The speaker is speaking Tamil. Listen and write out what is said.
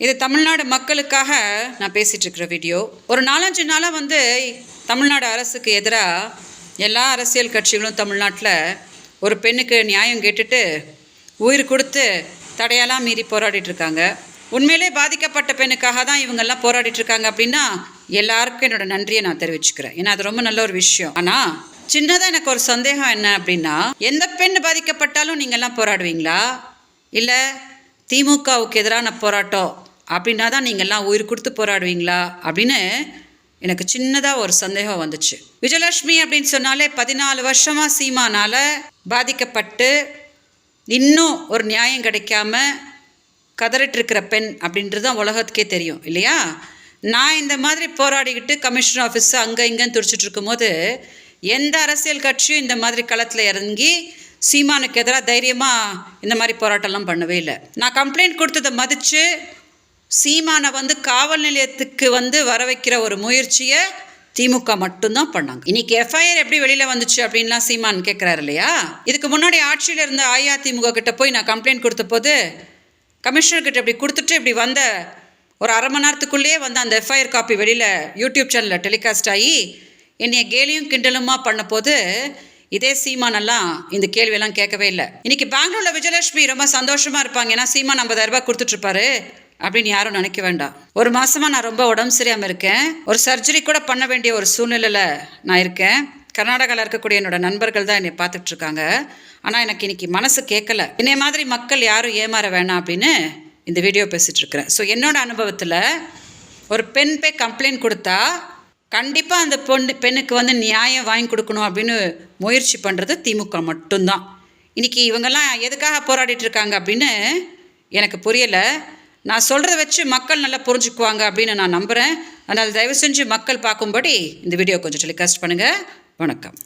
இது தமிழ்நாடு மக்களுக்காக நான் பேசிகிட்டு இருக்கிற வீடியோ. ஒரு 4-5 நாளாக தமிழ்நாடு அரசுக்கு எதிராக எல்லா அரசியல் கட்சிகளும் தமிழ்நாட்டில் ஒரு பெண்ணுக்கு நியாயம் கேட்டுட்டு உயிர் கொடுத்து தடையெல்லாம் மீறி போராடிட்டுருக்காங்க. உண்மையிலே பாதிக்கப்பட்ட பெண்ணுக்காக தான் இவங்கெல்லாம் போராடிட்டுருக்காங்க அப்படின்னா எல்லாருக்கும் என்னோடய நன்றியை நான் தெரிவிச்சுக்கிறேன். ஏன்னா அது ரொம்ப நல்ல ஒரு விஷயம். ஆனால் சின்னதாக எனக்கு ஒரு சந்தேகம் என்ன அப்படின்னா, எந்த பெண் பாதிக்கப்பட்டாலும் நீங்கள்லாம் போராடுவீங்களா, இல்லை திமுகவுக்கு எதிரான போராட்டம் அப்படின்னா தான் நீங்கள்லாம் உயிர் கொடுத்து போராடுவீங்களா அப்படின்னு எனக்கு சின்னதாக ஒரு சந்தேகம் வந்துச்சு. விஜயலட்சுமி அப்படின்னு சொன்னாலே 14 வருஷமாக சீமானால் பாதிக்கப்பட்டு இன்னும் ஒரு நியாயம் கிடைக்காம கதறிட்டு இருக்கிற பெண் அப்படின்றது தான் உலகத்துக்கே தெரியும் இல்லையா. நான் இந்த மாதிரி போராடிக்கிட்டு கமிஷனர் ஆஃபீஸ் அங்கே இங்கேன்னு துடிச்சிட்டு இருக்கும்போது எந்த அரசியல் கட்சியும் இந்த மாதிரி களத்தில் இறங்கி சீமானுக்கு எதிராக தைரியமாக இந்த மாதிரி போராட்டம்லாம் பண்ணவே இல்லை. நான் கம்ப்ளைண்ட் கொடுத்ததை மதித்து சீமானை காவல் நிலையத்துக்கு வர வைக்கிற ஒரு முயற்சியை திமுக மட்டும்தான் பண்ணாங்க. இன்னைக்கு எஃப்ஐஆர் எப்படி வெளியில் வந்துச்சு அப்படின்லாம் சீமான் கேட்குறாரு இல்லையா. இதுக்கு முன்னாடி ஆட்சியில் இருந்த அஇஅதிமுக கிட்ட போய் நான் கம்ப்ளைண்ட் கொடுத்த போது கமிஷனர்கிட்ட இப்படி கொடுத்துட்டு இப்படி வந்த ஒரு அரை மணி நேரத்துக்குள்ளேயே அந்த எஃப்ஐஆர் காப்பி வெளியில் யூடியூப் சேனலில் டெலிகாஸ்ட் ஆகி என்னைய கேலியும் கிண்டலுமா பண்ண போது இதே சீமானெல்லாம் இந்த கேள்வியெல்லாம் கேட்கவே இல்லை. இன்றைக்கி பெங்களூரில் விஜயலட்சுமி ரொம்ப சந்தோஷமாக இருப்பாங்க. ஏன்னா சீமான் 50,000 ரூபாய் கொடுத்துட்ருப்பாரு அப்படின்னு யாரும் நினைக்க வேண்டாம். ஒரு மாதமாக நான் ரொம்ப உடம்பு சரியாமல் இருக்கேன். ஒரு சர்ஜரி கூட பண்ண வேண்டிய ஒரு சூழ்நிலையில் நான் இருக்கேன். கர்நாடகாவில் இருக்கக்கூடிய என்னோடய நண்பர்கள் தான் என்னை பார்த்துட்ருக்காங்க. ஆனால் எனக்கு இன்றைக்கி மனசு கேட்கலை. என்னை மாதிரி மக்கள் யாரும் ஏமாற வேணாம் அப்படின்னு இந்த வீடியோ பேசிகிட்ருக்கிறேன். ஸோ என்னோடய அனுபவத்தில் ஒரு பெண் போய் கம்ப்ளைண்ட் கொடுத்தா கண்டிப்பாக அந்த பெண்ணுக்கு நியாயம் வாங்கி கொடுக்கணும் அப்படின்னு முயற்சி பண்ணுறது திமுக மட்டும்தான். இன்றைக்கி இவங்கெல்லாம் எதுக்காக போராடிட்டுருக்காங்க அப்படின்னு எனக்கு புரியலை. நான் சொல்கிறத வச்சு மக்கள் நல்லா புரிஞ்சுக்குவாங்க அப்படின்னு நான் நம்புகிறேன். அதனால் தயவு செஞ்சு மக்கள் பார்க்கும்படி இந்த வீடியோ கொஞ்சம் டெலிகாஸ்ட் பண்ணுங்கள். வணக்கம்.